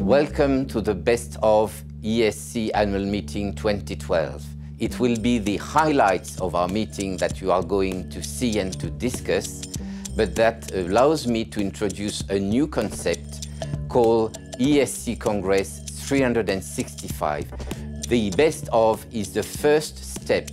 Welcome to the Best of ESC Annual Meeting 2012. It will be the highlights of our meeting that you are going to see and to discuss, but that allows me to introduce a new concept called ESC Congress 365. The Best of is the first step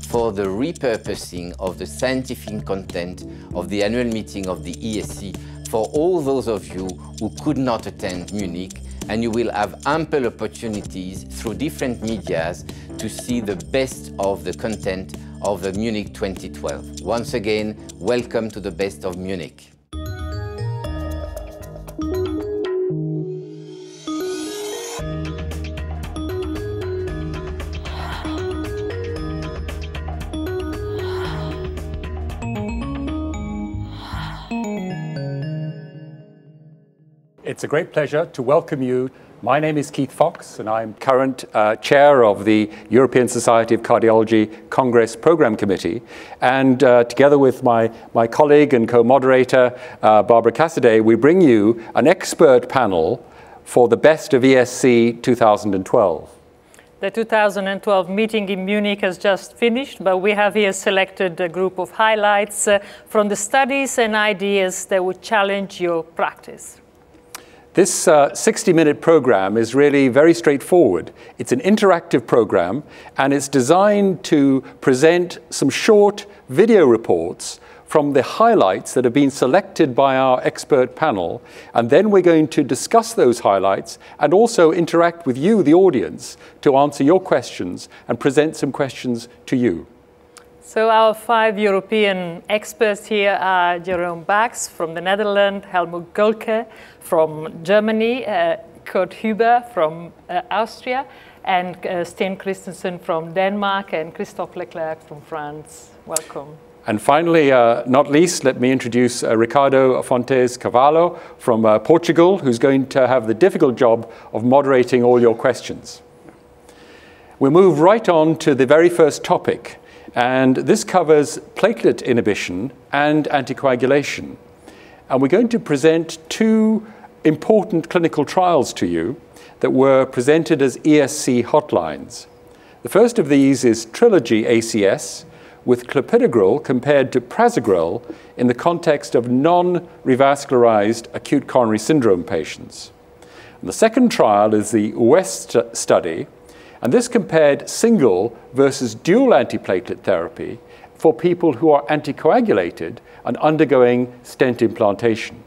for the repurposing of the scientific content of the annual meeting of the ESC for all those of you who could not attend Munich, and you will have ample opportunities through different medias to see the best of the content of the Munich 2012. Once again, welcome to the Best of Munich. It's a great pleasure to welcome you. My name is Keith Fox, and I'm current chair of the European Society of Cardiology Congress Program Committee. And together with my colleague and co-moderator, Barbara Cassidy, we bring you an expert panel for the Best of ESC 2012. The 2012 meeting in Munich has just finished, but we have here selected a group of highlights from the studies and ideas that would challenge your practice. This 60-minute program is really very straightforward. It's an interactive program, and it's designed to present some short video reports from the highlights that have been selected by our expert panel, and then we're going to discuss those highlights and also interact with you, the audience, to answer your questions and present some questions to you. So our 5 European experts here are Jerome Bax from the Netherlands, Helmut Gölke from Germany, Kurt Huber from Austria, and Sten Christensen from Denmark, and Christophe Leclerc from France. Welcome. And finally, not least, let me introduce Ricardo Fontes Carvalho from Portugal, who's going to have the difficult job of moderating all your questions. We'll move right on to the very first topic. And this covers platelet inhibition and anticoagulation. And we're going to present 2 important clinical trials to you that were presented as ESC hotlines. The first of these is Trilogy ACS with clopidogrel compared to prasugrel in the context of non-revascularized acute coronary syndrome patients. And the second trial is the West study, and this compared single versus dual antiplatelet therapy for people who are anticoagulated and undergoing stent implantation.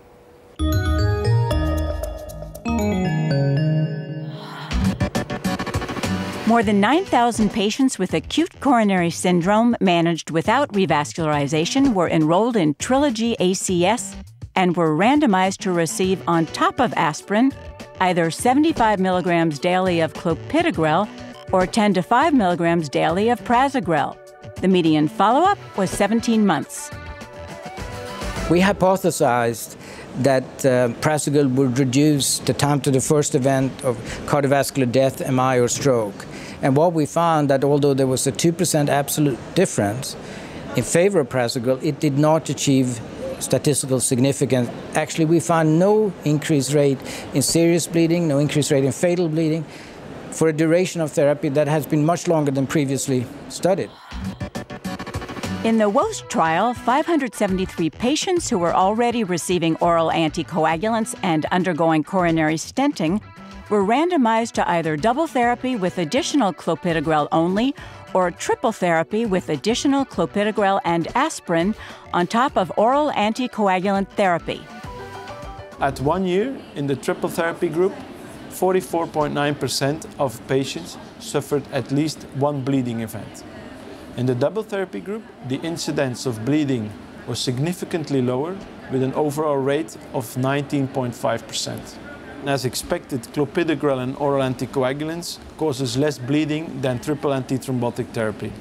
More than 9,000 patients with acute coronary syndrome managed without revascularization were enrolled in Trilogy ACS and were randomized to receive on top of aspirin either 75 milligrams daily of clopidogrel or 10 to 5 milligrams daily of prasugrel. The median follow-up was 17 months. We hypothesized that prasugrel would reduce the time to the first event of cardiovascular death, MI, or stroke. And what we found that although there was a 2% absolute difference in favor of prasugrel, it did not achieve statistical significance. Actually, we found no increased rate in serious bleeding, no increased rate in fatal bleeding, for a duration of therapy that has been much longer than previously studied. In the WOST trial, 573 patients who were already receiving oral anticoagulants and undergoing coronary stenting were randomized to either double therapy with additional clopidogrel only or triple therapy with additional clopidogrel and aspirin on top of oral anticoagulant therapy. At 1 year, in the triple therapy group, 44.9% of patients suffered at least 1 bleeding event. In the double therapy group, the incidence of bleeding was significantly lower, with an overall rate of 19.5%. As expected, clopidogrel and oral anticoagulants causes less bleeding than triple antithrombotic therapy.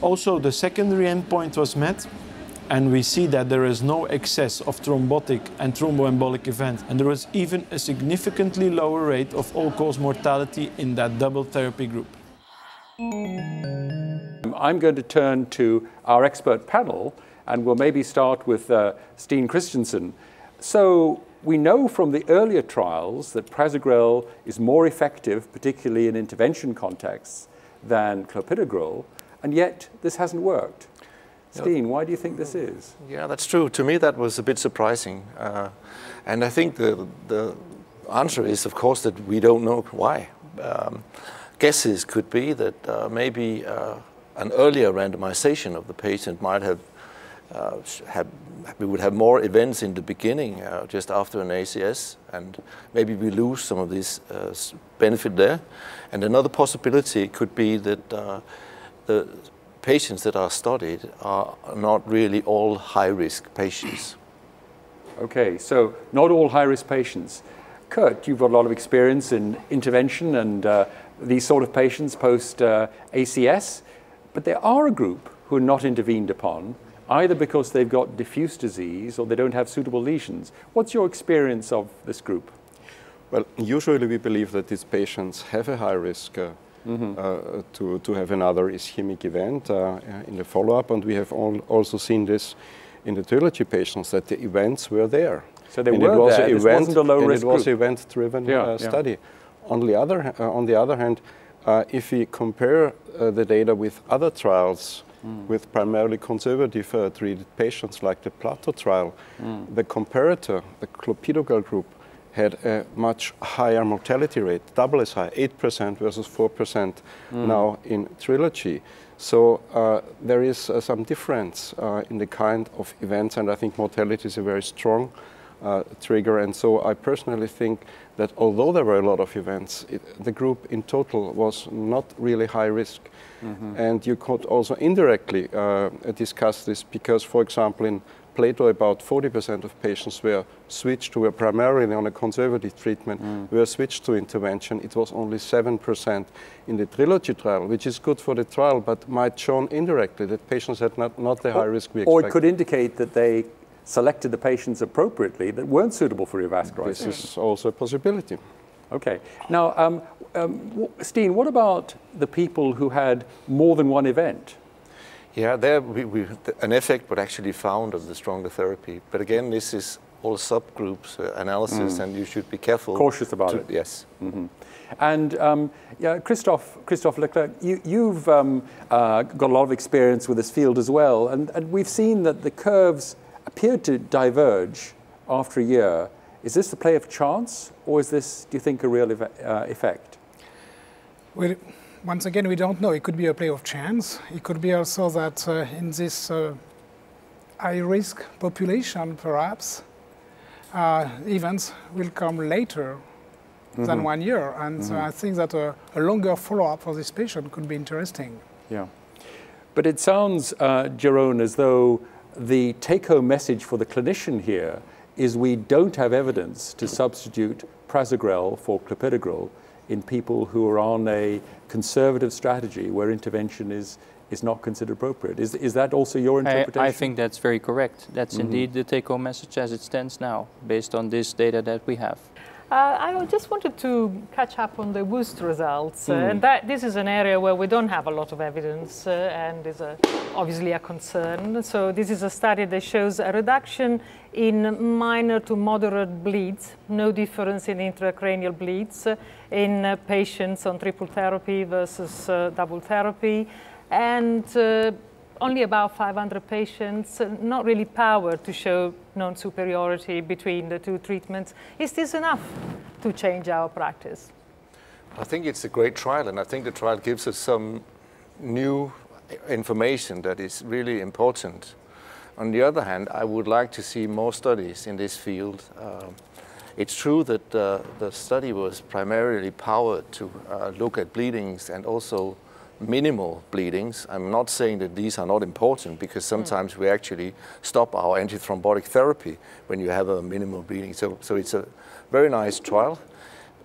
Also, the secondary endpoint was met, and we see that there is no excess of thrombotic and thromboembolic events, and there was even a significantly lower rate of all-cause mortality in that double therapy group. I'm going to turn to our expert panel, and we'll maybe start with Sten Christensen. So we know from the earlier trials that prasugrel is more effective, particularly in intervention contexts, than clopidogrel, and yet this hasn't worked. Steen, why do you think this is? Yeah, that's true. To me, that was a bit surprising. And I think the answer is, of course, that we don't know why. Guesses could be that maybe an earlier randomization of the patient might have we would have more events in the beginning, just after an ACS, and maybe we lose some of this benefit there. And another possibility could be that the patients that are studied are not really all high-risk patients. Okay, so not all high-risk patients. Kurt, you've got a lot of experience in intervention and these sort of patients post-ACS, but there are a group who are not intervened upon, either because they've got diffuse disease or they don't have suitable lesions. What's your experience of this group? Well, usually we believe that these patients have a high risk to have another ischemic event in the follow-up, and we have also seen this in the Trilogy patients, that the events were there. So they were there, this wasn't a low-risk group. It was an event-driven study. On the other hand, if we compare the data with other trials, with primarily conservative treated patients like the Plato trial, the comparator, the clopidogrel group, had a much higher mortality rate, double as high, 8% versus 4% now in Trilogy. So there is some difference in the kind of events, and I think mortality is a very strong trigger. And so I personally think that although there were a lot of events, the group in total was not really high risk. And you could also indirectly discuss this because, for example, in Plato, about 40% of patients were switched who were primarily on a conservative treatment, were switched to intervention. It was only 7% in the Trilogy trial, which is good for the trial, but might show indirectly that patients had not the high risk we expected. Or it could indicate that they selected the patients appropriately that weren't suitable for revascularization. This is also a possibility. Okay. Now, Steen, what about the people who had more than one event? Yeah, there an effect was actually found of the stronger therapy. But again, this is all subgroups analysis, and you should be careful. Cautious about it. Yes. And Christophe Leclerc, you've got a lot of experience with this field as well, and we've seen that the curves appeared to diverge after a year. Is this the play of chance, or is this, do you think, a real effect? Well, once again, we don't know. It could be a play of chance. It could be also that in this high-risk population, perhaps, events will come later than 1 year. And I think that a longer follow-up for this patient could be interesting. Yeah. But it sounds, Jeroen, as though the take-home message for the clinician here is we don't have evidence to substitute prasugrel for clopidogrel in people who are on a conservative strategy where intervention is not considered appropriate. Is that also your interpretation? I think that's very correct. That's indeed the take-home message as it stands now, based on this data that we have. I just wanted to catch up on the WOOST results, and this is an area where we don't have a lot of evidence, and is obviously a concern. So this is a study that shows a reduction in minor to moderate bleeds, no difference in intracranial bleeds in patients on triple therapy versus double therapy, and only about 500 patients, not really powered to show non-superiority between the two treatments. Is this enough to change our practice? I think it's a great trial, and I think the trial gives us some new information that is really important. On the other hand, I would like to see more studies in this field. It's true that the study was primarily powered to look at bleedings and also minimal bleedings. I'm not saying that these are not important, because sometimes we actually stop our antithrombotic therapy when you have a minimal bleeding. So it's a very nice trial.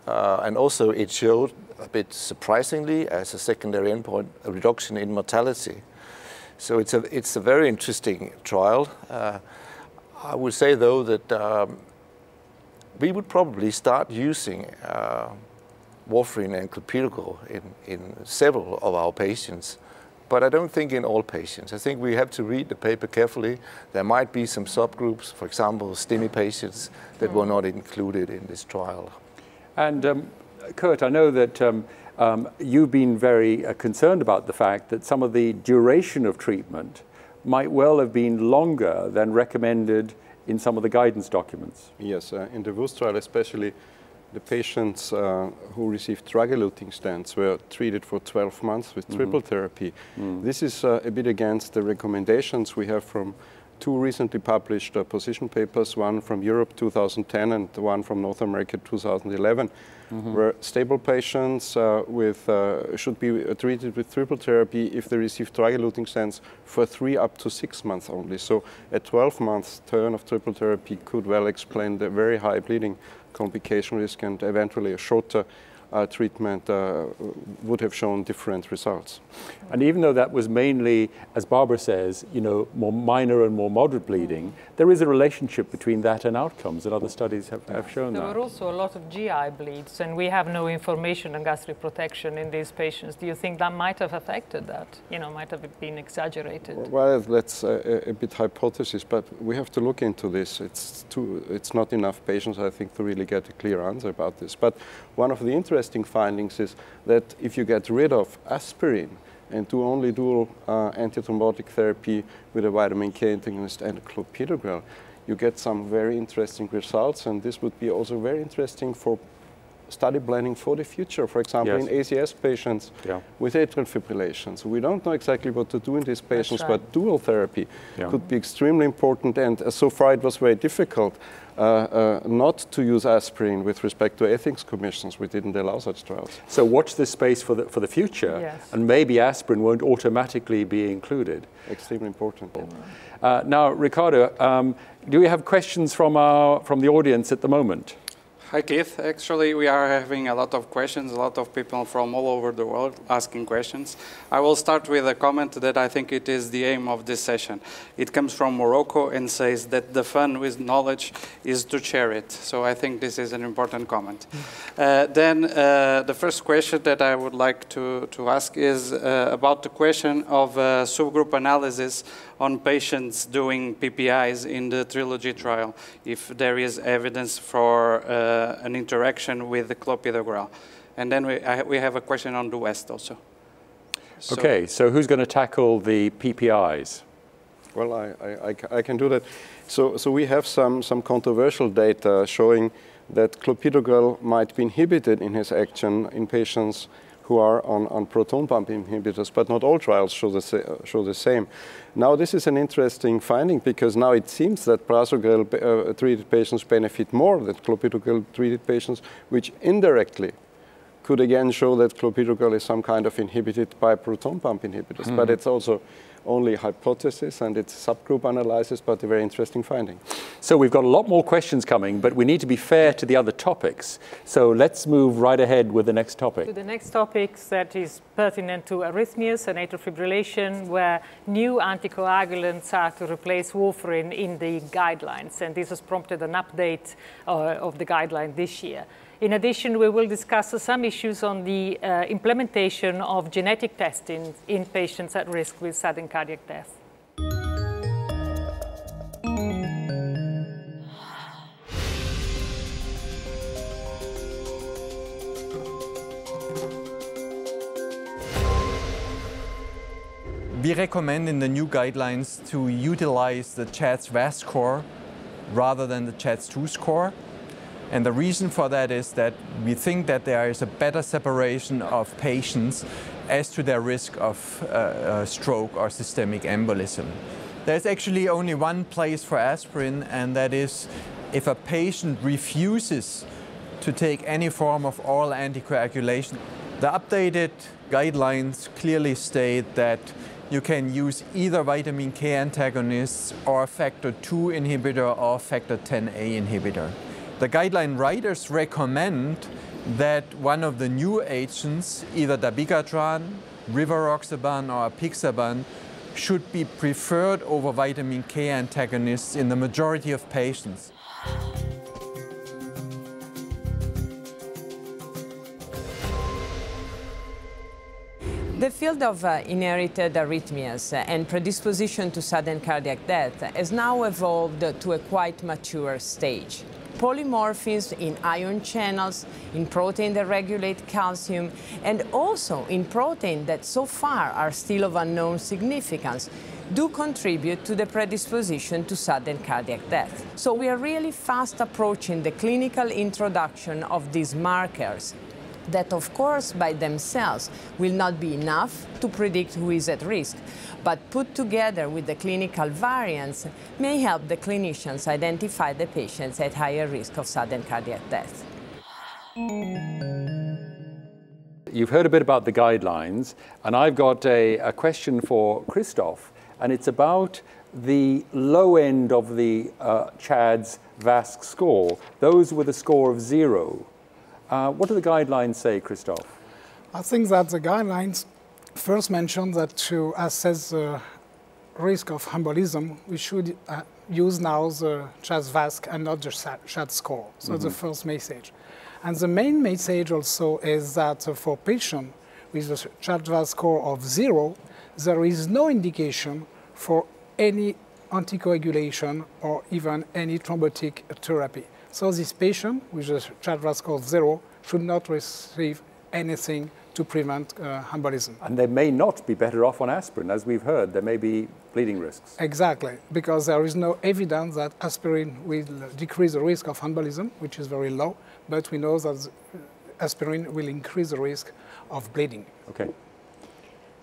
And also it showed, a bit surprisingly, as a secondary endpoint, a reduction in mortality. So it's a very interesting trial. I would say, though, that we would probably start using warfarin and clopidogrel in several of our patients but I don't think in all patients. I think we have to read the paper carefully. There might be some subgroups, for example, Stemi patients that were not included in this trial. And Kurt, I know that you've been very concerned about the fact that some of the duration of treatment might well have been longer than recommended in some of the guidance documents. Yes, in the WOOS trial especially, the patients who received drug-eluting stents were treated for 12 months with triple therapy. This is a bit against the recommendations we have from two recently published position papers, one from Europe 2010 and one from North America 2011, where stable patients should be treated with triple therapy if they receive drug-eluting stents for 3 up to 6 months only. So a 12-month turn of triple therapy could well explain the very high bleeding complication risk, and eventually a shorter treatment would have shown different results. And even though that was mainly, as Barbara says, more minor and more moderate bleeding, there is a relationship between that and outcomes, and other studies have shown that. There were also a lot of GI bleeds, and we have no information on gastric protection in these patients. Do you think that might have affected that? Might have been exaggerated? Well, that's a bit hypothesis, but we have to look into this. It's not enough patients, I think, to really get a clear answer about this. But one of the interesting findings is that if you get rid of aspirin and do only dual antithrombotic therapy with a vitamin K antagonist and clopidogrel, you get some very interesting results, and this would be also very interesting for study planning for the future, for example, in ACS patients with atrial fibrillation. So we don't know exactly what to do in these patients, but dual therapy could be extremely important, and so far it was very difficult not to use aspirin with respect to ethics commissions. We didn't allow such trials. So watch this space for the future, and maybe aspirin won't automatically be included. Extremely important. Now, Ricardo, do we have questions from the audience at the moment? Hi, Keith. Actually, we are having a lot of questions, a lot of people from all over the world asking questions. I will start with a comment that I think it is the aim of this session. It comes from Morocco and says that the fun with knowledge is to share it. So I think this is an important comment. Then the first question that I would like to ask is about the question of subgroup analysis on patients doing PPIs in the Trilogy trial, if there is evidence for an interaction with the clopidogrel. And then we have a question on the West also. Okay, so who's going to tackle the PPIs? Well, I can do that. So we have some controversial data showing that clopidogrel might be inhibited in his action in patients who are on proton pump inhibitors, but not all trials show the same. Now, this is an interesting finding because now it seems that prasugrel-treated patients benefit more than clopidogrel-treated patients, which indirectly could again show that clopidogrel is some kind of inhibited by proton pump inhibitors. But it's also only hypothesis, and it's subgroup analysis, but a very interesting finding. So we've got a lot more questions coming, but we need to be fair to the other topics. So let's move right ahead with the next topic. To the next topic that is pertinent to arrhythmias and atrial fibrillation, where new anticoagulants are to replace warfarin in the guidelines. And this has prompted an update of the guideline this year. In addition, we will discuss some issues on the implementation of genetic testing in patients at risk with sudden cardiac death. We recommend in the new guidelines to utilize the CHADS-VAS score rather than the CHADS-2 score. And the reason for that is that we think that there is a better separation of patients as to their risk of stroke or systemic embolism. There's actually only one place for aspirin, and that is if a patient refuses to take any form of oral anticoagulation. The updated guidelines clearly state that you can use either vitamin K antagonists or factor 2 inhibitor or factor 10A inhibitor. The guideline writers recommend that one of the new agents, either dabigatran, rivaroxaban, or apixaban, should be preferred over vitamin K antagonists in the majority of patients. The field of inherited arrhythmias and predisposition to sudden cardiac death has now evolved to a quite mature stage. Polymorphisms in ion channels, in protein that regulate calcium, and also in protein that so far are still of unknown significance, do contribute to the predisposition to sudden cardiac death. So we are really fast approaching the clinical introduction of these markers that, of course, by themselves will not be enough to predict who is at risk, but put together with the clinical variants may help the clinicians identify the patients at higher risk of sudden cardiac death. You've heard a bit about the guidelines, and I've got a question for Christoph, and it's about the low end of the CHADS VASC score, those with a score of 0. What do the guidelines say, Christoph? I think that the guidelines first mention that to assess the risk of embolism, we should use now the CHADS VASC and not the CHADS score. So the first message. And the main message also is that for patients with a CHADS VASC score of 0, there is no indication for any anticoagulation or even any thrombotic therapy. So this patient with a CHADS VASC score of 0 should not receive anything to prevent embolism. And they may not be better off on aspirin. As we've heard, there may be bleeding risks. Exactly, because there is no evidence that aspirin will decrease the risk of embolism, which is very low, but we know that aspirin will increase the risk of bleeding. Okay.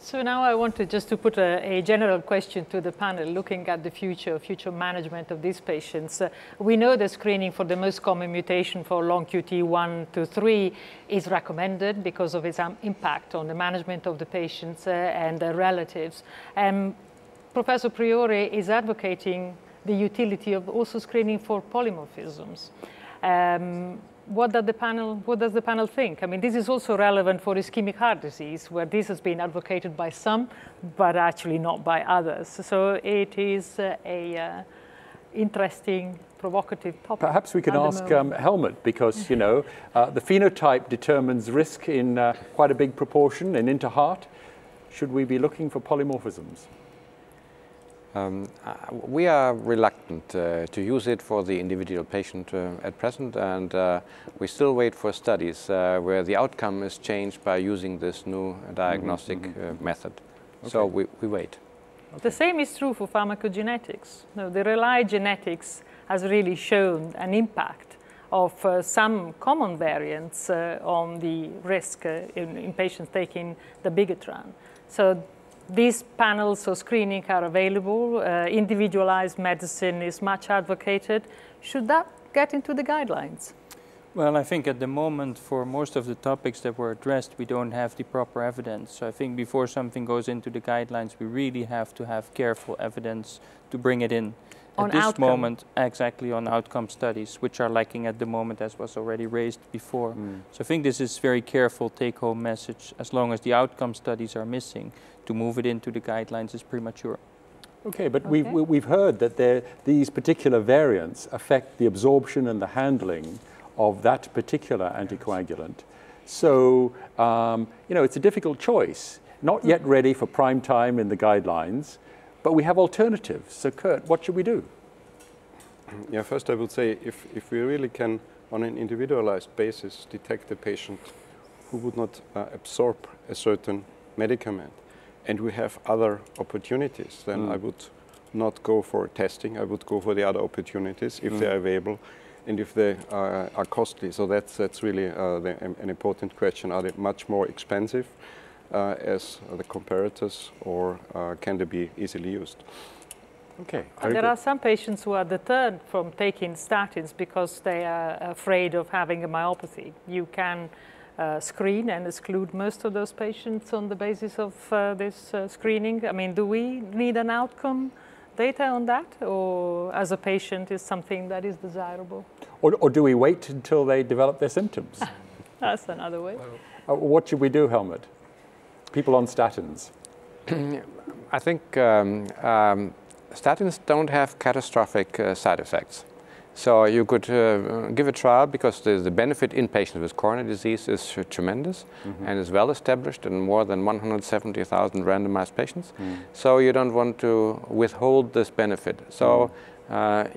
So now I wanted just to put a general question to the panel, looking at the future management of these patients. We know the screening for the most common mutation for long QT 1 to 3 is recommended because of its impact on the management of the patients and their relatives. Professor Priore is advocating the utility of also screening for polymorphisms. What does the panel think? I mean, this is also relevant for ischemic heart disease, where this has been advocated by some, but actually not by others. So it is a interesting, provocative topic. Perhaps we can ask Helmut, because you know the phenotype determines risk in quite a big proportion and into heart. Should we be looking for polymorphisms? We are reluctant to use it for the individual patient at present, and we still wait for studies where the outcome is changed by using this new diagnostic method. Okay. So we wait. Okay. The same is true for pharmacogenetics. No, the RELY genetics has really shown an impact of some common variants on the risk in patients taking the bigatran. So these panels of screening are available. Individualized medicine is much advocated. Should that get into the guidelines? Well, I think at the moment, for most of the topics that were addressed, we don't have the proper evidence. So I think before something goes into the guidelines, we really have to have careful evidence to bring it in. At this moment, exactly on outcome studies, which are lacking at the moment, as was already raised before. So I think this is very careful take-home message. As long as the outcome studies are missing, to move it into the guidelines is premature. Okay, but we've heard that these particular variants affect the absorption and the handling of that particular anticoagulant. So, you know, it's a difficult choice. Not yet ready for prime time in the guidelines, but we have alternatives. So, Kurt, what should we do? Yeah, first I would say if we really can, on an individualized basis, detect a patient who would not absorb a certain medicament, and we have other opportunities, then I would not go for testing. I would go for the other opportunities if they are available and if they are costly. So that's really an important question. Are they much more expensive as the comparators, or can they be easily used? Okay. There are some patients who are deterred from taking statins because they are afraid of having a myopathy. You can screen and exclude most of those patients on the basis of this screening. I mean, do we need an outcome data on that, or as a patient is something that is desirable? Or do we wait until they develop their symptoms? That's another way. What should we do, Helmut? People on statins. I think statins don't have catastrophic side effects. So you could give a trial because the benefit in patients with coronary disease is tremendous and is well established in more than 170,000 randomized patients. So you don't want to withhold this benefit. So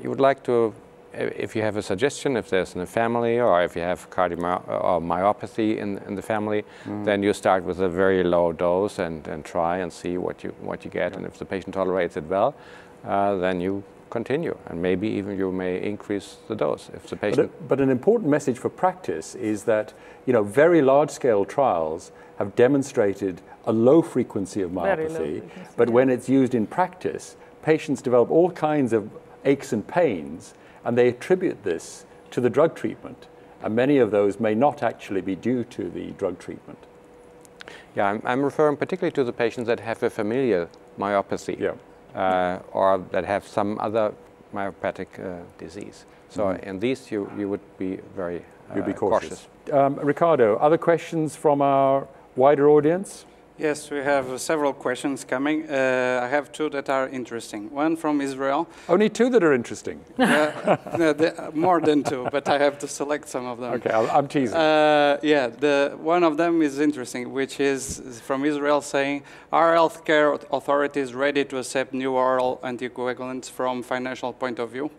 you would like to, if you have a suggestion, if there's in a family or if you have cardiomyopathy in the family, then you start with a very low dose and try and see what you get. And if the patient tolerates it well, then you continue, and maybe even you may increase the dose if the patient. But an important message for practice is that very large-scale trials have demonstrated a low frequency of myopathy, but when it's used in practice, patients develop all kinds of aches and pains, and they attribute this to the drug treatment, and many of those may not actually be due to the drug treatment. Yeah, I'm referring particularly to the patients that have a familial myopathy. Yeah. Or that have some other myopathic disease. So in these you would be very cautious. Ricardo, other questions from our wider audience? Yes, we have several questions coming. I have two that are interesting. One from Israel. Only two that are interesting? More than two, but I have to select some of them. Okay, I'm teasing. One of them is interesting, which is from Israel saying, are healthcare authorities ready to accept new oral anticoagulants from financial point of view?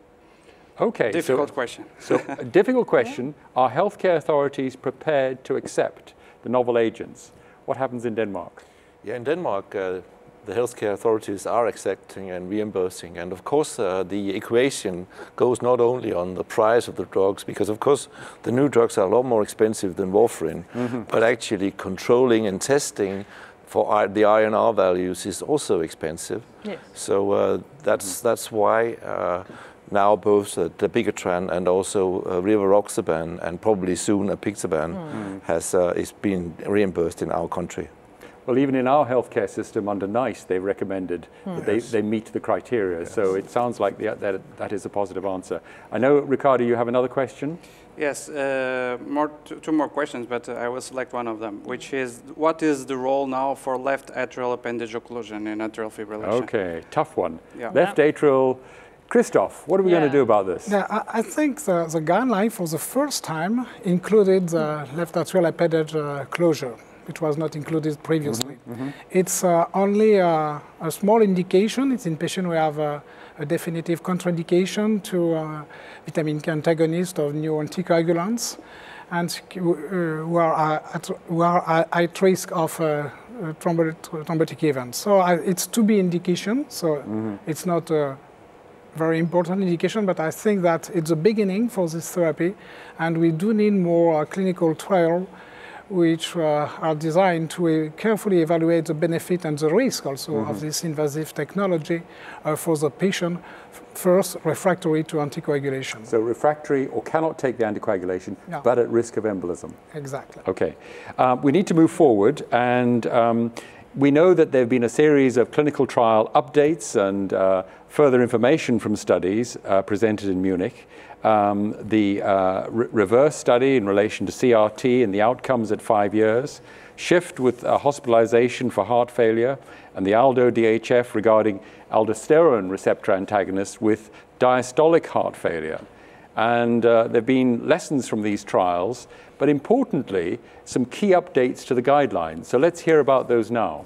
Okay. Difficult question. So a difficult question. Are healthcare authorities prepared to accept the novel agents? What happens in Denmark? Yeah, in Denmark, the healthcare authorities are accepting and reimbursing. And of course, the equation goes not only on the price of the drugs, because of course, the new drugs are a lot more expensive than warfarin, but actually controlling and testing for the INR values is also expensive. Yes. So that's why now both the Bigatran and also rivaroxaban and probably soon apixaban is being reimbursed in our country. Well, even in our healthcare system under NICE, they recommended that they meet the criteria. Yes. So it sounds like that is a positive answer. I know, Ricardo, you have another question? Yes, two more questions, but I will select one of them, which is, what is the role now for left atrial appendage occlusion in atrial fibrillation? Okay, tough one. Yeah. Left atrial. Christoph, what are we going to do about this? Yeah, I think the guideline for the first time included the left atrial appendage closure, which was not included previously. It's only a small indication. It's in patients who have a definitive contraindication to vitamin K antagonist or new anticoagulants, and who are at risk of thrombotic events. So it's to be indication. So it's not a very important indication, but I think that it's a beginning for this therapy, and we do need more clinical trials which are designed to carefully evaluate the benefit and the risk also of this invasive technology for the patient, first refractory to anticoagulation. So refractory or cannot take the anticoagulation, but at risk of embolism. Exactly. Okay. We need to move forward, and we know that there have been a series of clinical trial updates and further information from studies presented in Munich. The reverse study in relation to CRT and the outcomes at 5 years, SHIFT with hospitalization for heart failure, and the ALDO-DHF regarding aldosterone receptor antagonists with diastolic heart failure. And there have been lessons from these trials, but importantly, some key updates to the guidelines. So let's hear about those now.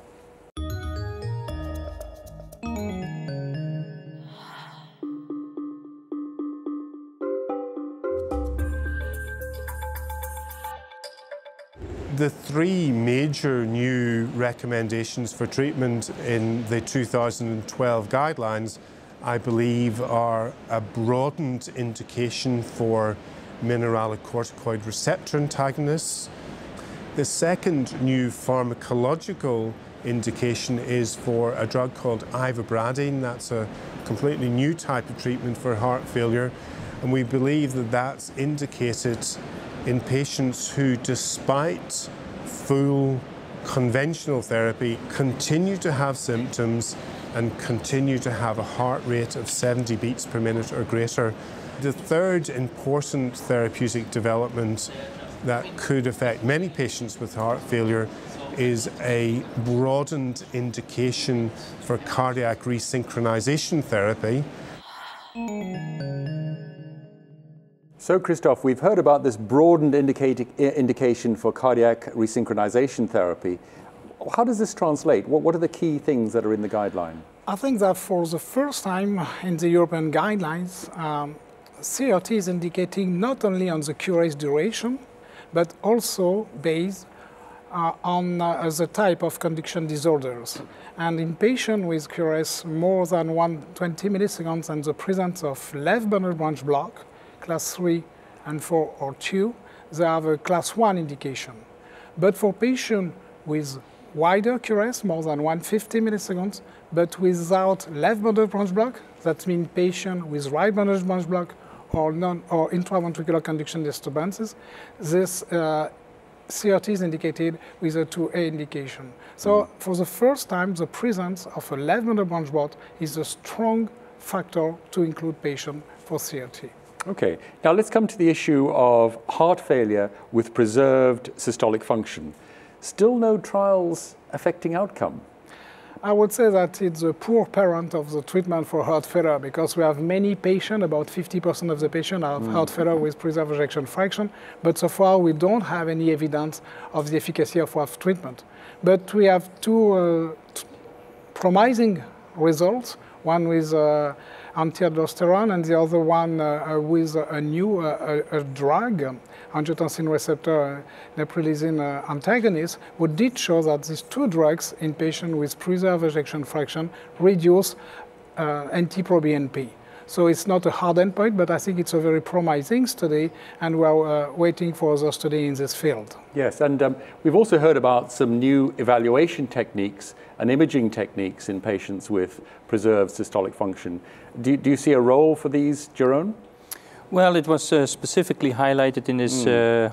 The three major new recommendations for treatment in the 2012 guidelines, I believe, are a broadened indication for mineralocorticoid receptor antagonists. The second new pharmacological indication is for a drug called ivabradine. That's a completely new type of treatment for heart failure, and we believe that that's indicated in patients who, despite full conventional therapy, continue to have symptoms and continue to have a heart rate of 70 beats per minute or greater. The third important therapeutic development that could affect many patients with heart failure is a broadened indication for cardiac resynchronization therapy. So, Christophe, we've heard about this broadened indication for cardiac resynchronization therapy. How does this translate? What are the key things that are in the guideline? I think that for the first time in the European guidelines, CRT is indicating not only on the QRS duration, but also based on the type of conduction disorders. And in patients with QRS more than 120 milliseconds and the presence of left bundle branch block, class 3 and 4 or 2, they have a class 1 indication. But for patients with wider QRS, more than 150 milliseconds, but without left bundle branch block, that means patient with right bundle branch block or intraventricular conduction disturbances, this CRT is indicated with a 2A indication. So for the first time, the presence of a left bundle branch block is a strong factor to include patients for CRT. Okay, now let's come to the issue of heart failure with preserved systolic function. Still no trials affecting outcome. I would say that it's a poor parent of the treatment for heart failure because we have many patients, about 50% of the patients have heart failure with preserved ejection fraction, but so far we don't have any evidence of the efficacy of RAF treatment. But we have two promising results, one with anti-aldosterone and the other one with a new drug, angiotensin receptor neprilysin antagonist, who did show that these two drugs in patients with preserved ejection fraction reduce NT-proBNP. So it's not a hard endpoint, but I think it's a very promising study, and we're waiting for other study in this field. Yes, and we've also heard about some new evaluation techniques and imaging techniques in patients with preserved systolic function. Do you see a role for these, Jeroen? Well, it was specifically highlighted in this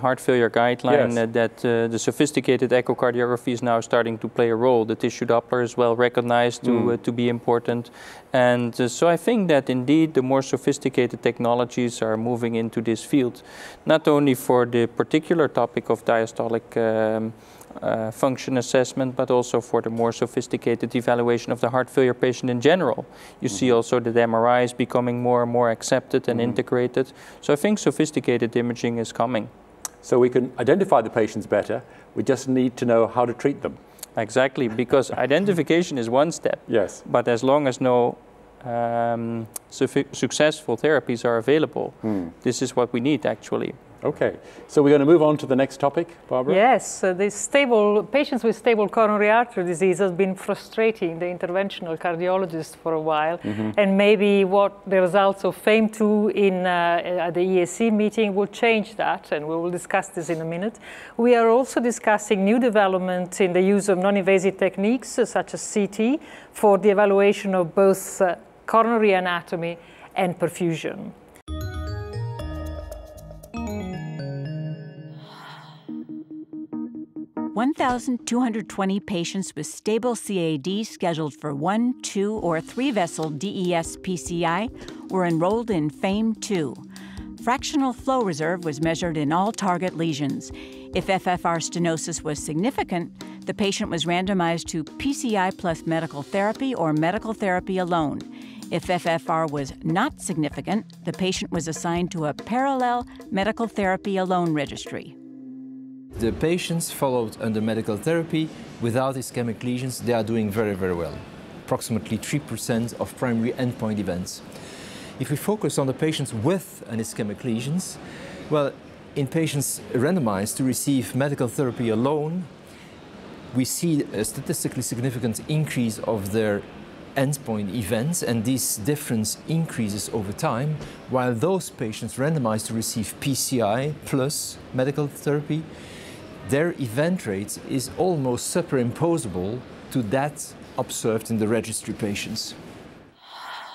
heart failure guideline that the sophisticated echocardiography is now starting to play a role. The tissue Doppler is well recognized to be important. And so I think that indeed the more sophisticated technologies are moving into this field, not only for the particular topic of diastolic function assessment, but also for the more sophisticated evaluation of the heart failure patient in general. You see also that MRI is becoming more and more accepted and integrated. So I think sophisticated imaging is coming. So we can identify the patients better, we just need to know how to treat them. Exactly, because identification is one step. Yes. But as long as no successful therapies are available, this is what we need actually. Okay, so we're going to move on to the next topic, Barbara? Yes, the patients with stable coronary artery disease has been frustrating the interventional cardiologist for a while, and maybe what the results of FAME2 at the ESC meeting will change that, and we will discuss this in a minute. We are also discussing new development in the use of non-invasive techniques, such as CT, for the evaluation of both coronary anatomy and perfusion. (1,220 patients with stable CAD scheduled for 1, 2, or 3 vessel DES PCI were enrolled in FAME2. Fractional flow reserve was measured in all target lesions. If FFR stenosis was significant, the patient was randomized to PCI plus medical therapy or medical therapy alone. If FFR was not significant, the patient was assigned to a parallel medical therapy alone registry. The patients followed under medical therapy without ischemic lesions, they are doing very, very well. Approximately 3% of primary endpoint events. If we focus on the patients with an ischemic lesions, well, in patients randomized to receive medical therapy alone, we see a statistically significant increase of their endpoint events, and this difference increases over time, while those patients randomized to receive PCI plus medical therapy, their event rate is almost superimposable to that observed in the registry patients.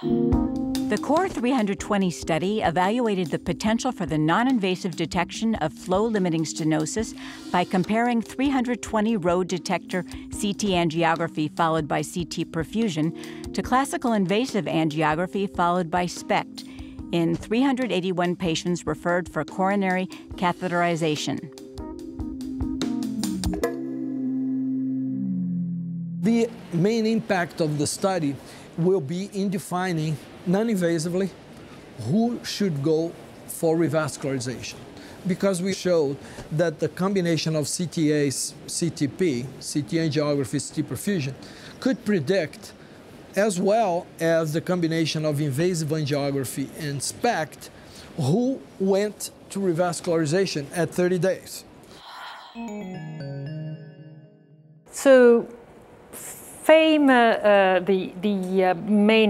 The CORE 320 study evaluated the potential for the non-invasive detection of flow-limiting stenosis by comparing 320 road detector CT angiography followed by CT perfusion to classical invasive angiography followed by SPECT in 381 patients referred for coronary catheterization. The main impact of the study will be in defining non-invasively who should go for revascularization, because we showed that the combination of CTA, CTP, CT angiography, CT perfusion, could predict, as well as the combination of invasive angiography and SPECT, who went to revascularization at 30 days. So,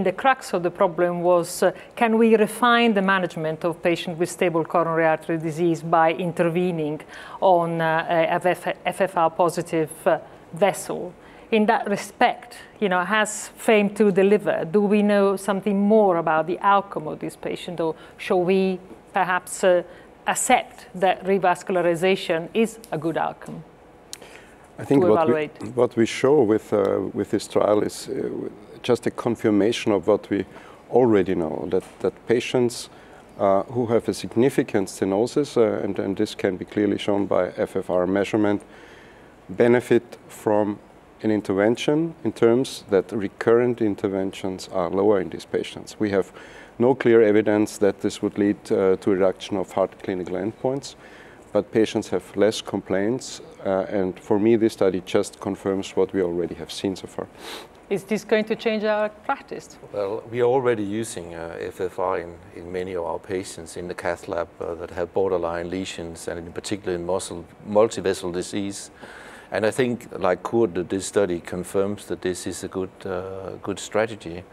the crux of the problem was, can we refine the management of patients with stable coronary artery disease by intervening on a FFR-positive vessel? In that respect, has FAME2 delivered? Do we know something more about the outcome of this patient, or shall we perhaps accept that revascularization is a good outcome? I think what we show with this trial is just a confirmation of what we already know, that patients who have a significant stenosis, and this can be clearly shown by FFR measurement, benefit from an intervention in terms that recurrent interventions are lower in these patients. We have no clear evidence that this would lead to a reduction of hard clinical endpoints, but patients have less complaints, and for me this study just confirms what we already have seen so far. Is this going to change our practice? Well, we are already using FFR in many of our patients in the cath lab that have borderline lesions, and in particular in multivessel disease. And I think, like Kurt, this study confirms that this is a good strategy.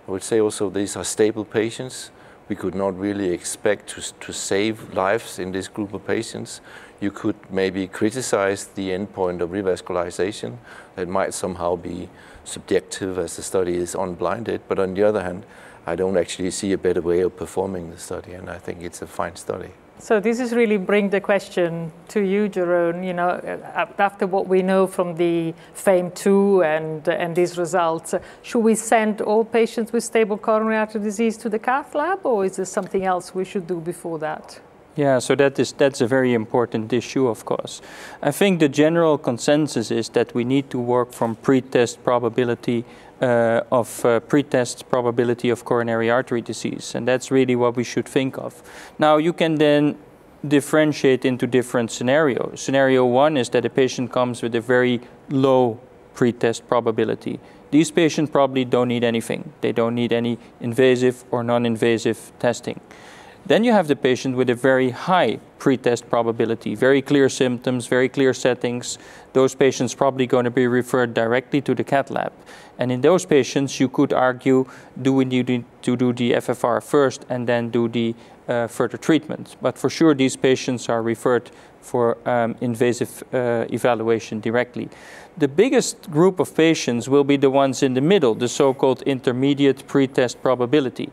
I would say also these are stable patients. We could not really expect to save lives in this group of patients. You could maybe criticize the endpoint of revascularization. That might somehow be subjective as the study is unblinded, but on the other hand, I don't actually see a better way of performing the study, and I think it's a fine study. So this is really bring the question to you, Jeroen. After what we know from the FAME2 and these results, should we send all patients with stable coronary artery disease to the cath lab, or is there something else we should do before that? Yeah, so that's a very important issue, of course. I think the general consensus is that we need to work from pre-test probability of coronary artery disease, and that's really what we should think of. Now, you can then differentiate into different scenarios. Scenario one is that a patient comes with a very low pre-test probability. These patients probably don't need anything. They don't need any invasive or non-invasive testing. Then you have the patient with a very high pre-test probability, very clear symptoms, very clear settings. Those patients probably going to be referred directly to the cath lab. And in those patients, you could argue, do we need to do the FFR first and then do the further treatment? But for sure, these patients are referred for invasive evaluation directly. The biggest group of patients will be the ones in the middle, the so-called intermediate pre-test probability.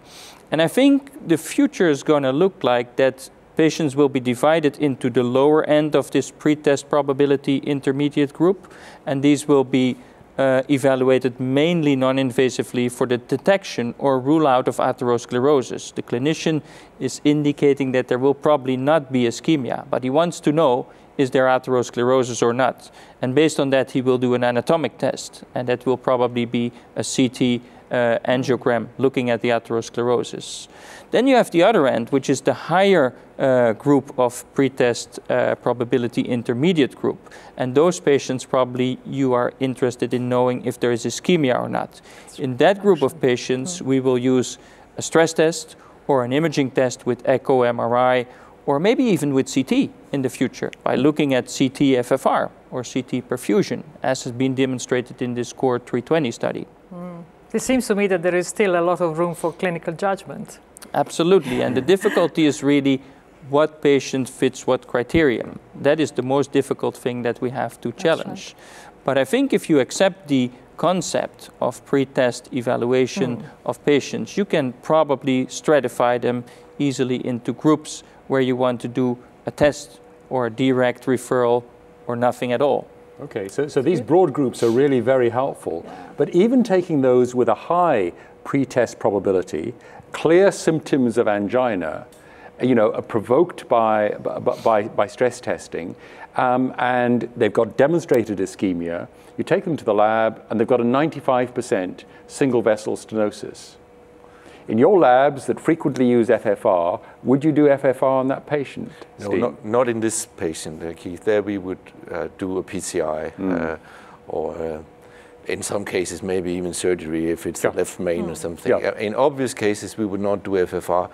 And I think the future is going to look like that patients will be divided into the lower end of this pre-test probability intermediate group, and these will be evaluated mainly non-invasively for the detection or rule out of atherosclerosis. The clinician is indicating that there will probably not be ischemia, but he wants to know, is there atherosclerosis or not? And based on that, he will do an anatomic test, and that will probably be a CT angiogram looking at the atherosclerosis. Then you have the other end, which is the higher group of pre-test probability intermediate group. And those patients probably you are interested in knowing if there is ischemia or not. In that group of patients, we will use a stress test or an imaging test with echo, MRI, or maybe even with CT in the future by looking at CT FFR or CT perfusion, as has been demonstrated in this CORE 320 study. It seems to me that there is still a lot of room for clinical judgment. Absolutely, and the difficulty is really what patient fits what criteria. That is the most difficult thing that we have to challenge. Right. But I think if you accept the concept of pre-test evaluation of patients, you can probably stratify them easily into groups where you want to do a test or a direct referral or nothing at all. Okay, so these broad groups are really very helpful. Yeah. But even taking those with a high pre-test probability, clear symptoms of angina, are provoked by stress testing, and they've got demonstrated ischemia, you take them to the lab and they've got a 95% single vessel stenosis. In your labs that frequently use FFR, would you do FFR on that patient? No, not in this patient, Keith. There we would do a PCI or in some cases maybe even surgery if it's a left main or something. In obvious cases we would not do FFR,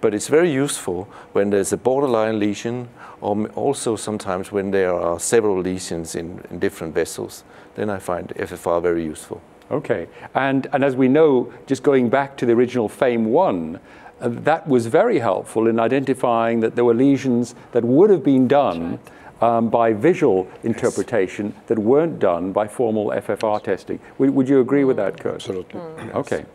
but it's very useful when there's a borderline lesion, or also sometimes when there are several lesions in different vessels. Then I find FFR very useful. Okay, and as we know, just going back to the original FAME-1, that was very helpful in identifying that there were lesions that would have been done by visual interpretation that weren't done by formal FFR testing. Would you agree with that, Kurt? Absolutely. Okay.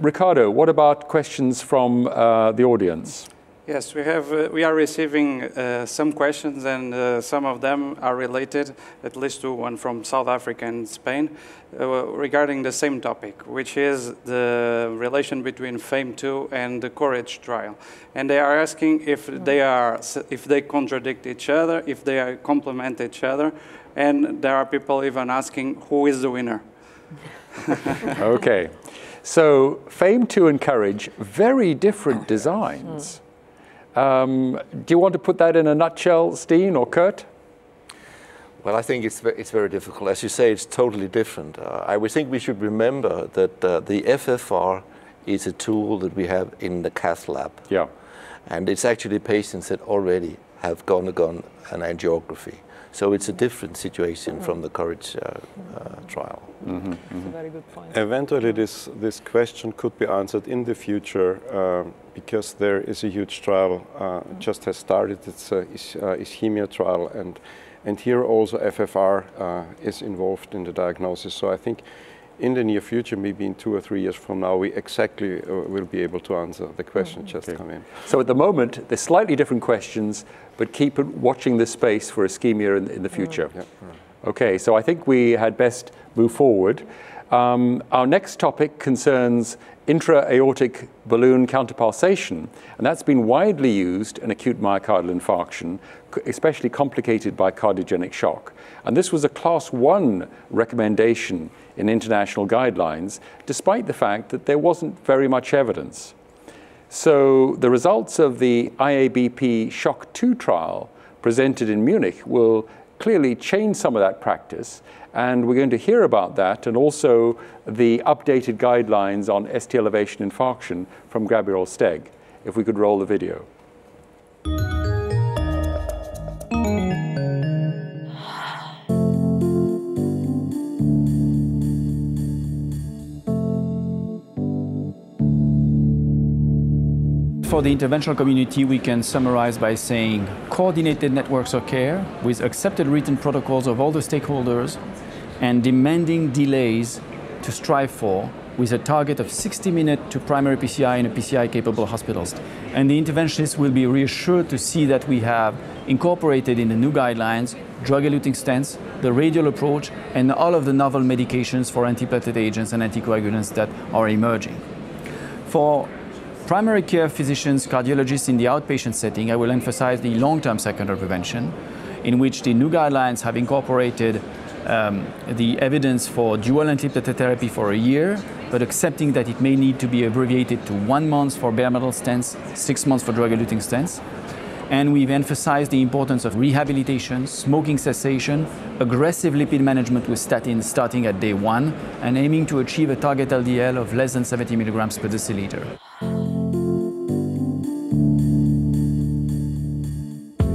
Ricardo, what about questions from the audience? Yes, we are receiving some questions, and some of them are related, at least to one from South Africa and Spain, regarding the same topic, which is the relation between FAME-2 and the COURAGE trial. And they are asking if they contradict each other, if they complement each other, and there are people even asking who is the winner. Okay, so FAME-2 and COURAGE, very different designs. Do you want to put that in a nutshell, Steen or Kurt? Well, I think it's very difficult. As you say, it's totally different. I would think we should remember that the FFR is a tool that we have in the cath lab. Yeah. And it's actually patients that already have undergone an angiography. So it's a different situation from the COURAGE trial. That's a very good point. Eventually, this question could be answered in the future because there is a huge trial just has started. It's ischemia trial, and here also FFR is involved in the diagnosis. So I think in the near future, maybe in 2 or 3 years from now, we exactly will be able to answer the question just come in. So at the moment, they're slightly different questions, but keep watching this space for ischemia in the future. Yeah. Okay, so I think we had best move forward. Our next topic concerns intra-aortic balloon counterpulsation, and that's been widely used in acute myocardial infarction, especially complicated by cardiogenic shock. And this was a Class 1 recommendation in international guidelines, despite the fact that there wasn't very much evidence. So the results of the IABP Shock 2 trial presented in Munich will clearly change some of that practice, and we're going to hear about that and also the updated guidelines on ST elevation infarction from Gabriel Steg. If we could roll the video. For the interventional community, we can summarize by saying coordinated networks of care with accepted written protocols of all the stakeholders and demanding delays to strive for, with a target of 60 minutes to primary PCI in a PCI-capable hospitals. And the interventionists will be reassured to see that we have incorporated in the new guidelines drug-eluting stents, the radial approach, and all of the novel medications for antiplatelet agents and anticoagulants that are emerging. For primary care physicians, cardiologists in the outpatient setting, I will emphasize the long-term secondary prevention, in which the new guidelines have incorporated the evidence for dual antiplatelet therapy for a year, but accepting that it may need to be abbreviated to 1 month for bare metal stents, 6 months for drug-eluting stents. And we've emphasized the importance of rehabilitation, smoking cessation, aggressive lipid management with statins starting at day 1, and aiming to achieve a target LDL of less than 70 milligrams per deciliter.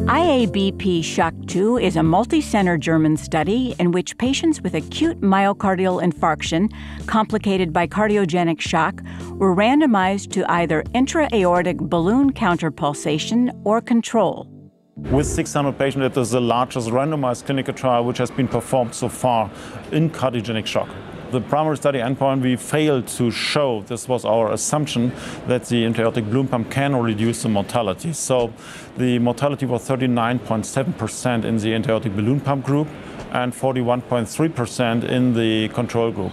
IABP Shock 2 is a multi-center German study in which patients with acute myocardial infarction complicated by cardiogenic shock were randomized to either intra-aortic balloon counterpulsation or control. With 600 patients, it is the largest randomized clinical trial which has been performed so far in cardiogenic shock. The primary study endpoint, we failed to show, this was our assumption, that the intra-aortic balloon pump can reduce the mortality. So the mortality was 39.7% in the intra-aortic balloon pump group and 41.3% in the control group.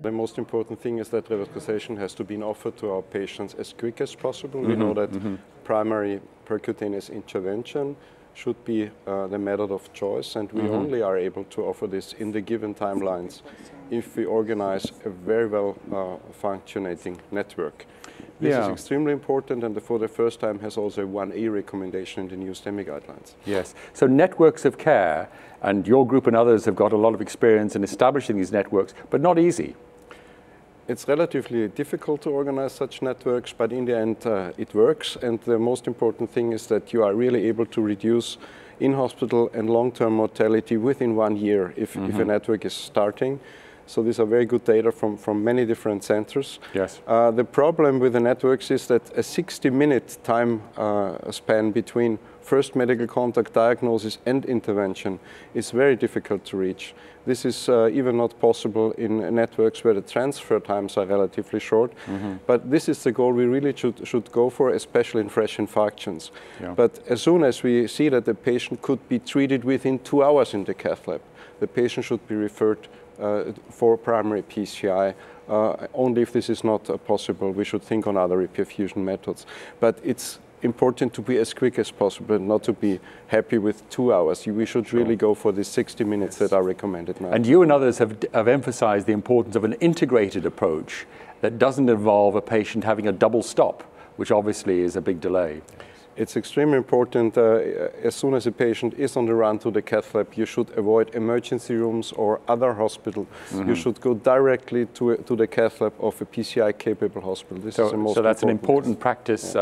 The most important thing is that revascularization has to be offered to our patients as quick as possible. We know that primary percutaneous intervention should be the method of choice, and we only are able to offer this in the given timelines if we organize a very well functioning network. This is extremely important, and for the first time has also a 1A recommendation in the new Stemi guidelines. Yes, so networks of care, and your group and others have got a lot of experience in establishing these networks, but not easy. It's relatively difficult to organize such networks, but in the end it works, and the most important thing is that you are really able to reduce in-hospital and long-term mortality within 1 year if a network is starting. So these are very good data from many different centers. Yes. The problem with the networks is that a 60-minute time span between first medical contact, diagnosis and intervention is very difficult to reach. This is even not possible in networks where the transfer times are relatively short. But this is the goal we really should go for, especially in fresh infarctions. Yeah. But as soon as we see that the patient could be treated within 2 hours in the cath lab, the patient should be referred for primary PCI. Only if this is not possible, we should think on other reperfusion methods. But it's important to be as quick as possible, not to be happy with 2 hours. We should really go for the 60 minutes that are recommended now. And you and others have emphasized the importance of an integrated approach that doesn't involve a patient having a double stop, which obviously is a big delay. It's extremely important. As soon as a patient is on the run to the cath lab, you should avoid emergency rooms or other hospital. You should go directly to the cath lab of a PCI-capable hospital. This is the most so that's an important practice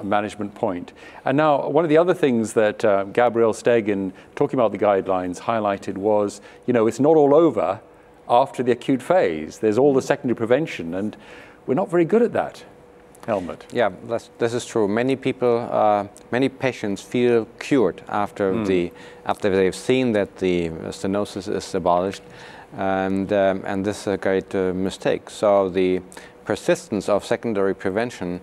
management point. And now, one of the other things that Gabriel Stegen, talking about the guidelines, highlighted was, you know, it's not all over after the acute phase. There's all the secondary prevention, and we're not very good at that. Helmut. Yeah, this is true. Many people, many patients feel cured after after they've seen that the stenosis is abolished, and this is a great mistake. So the persistence of secondary prevention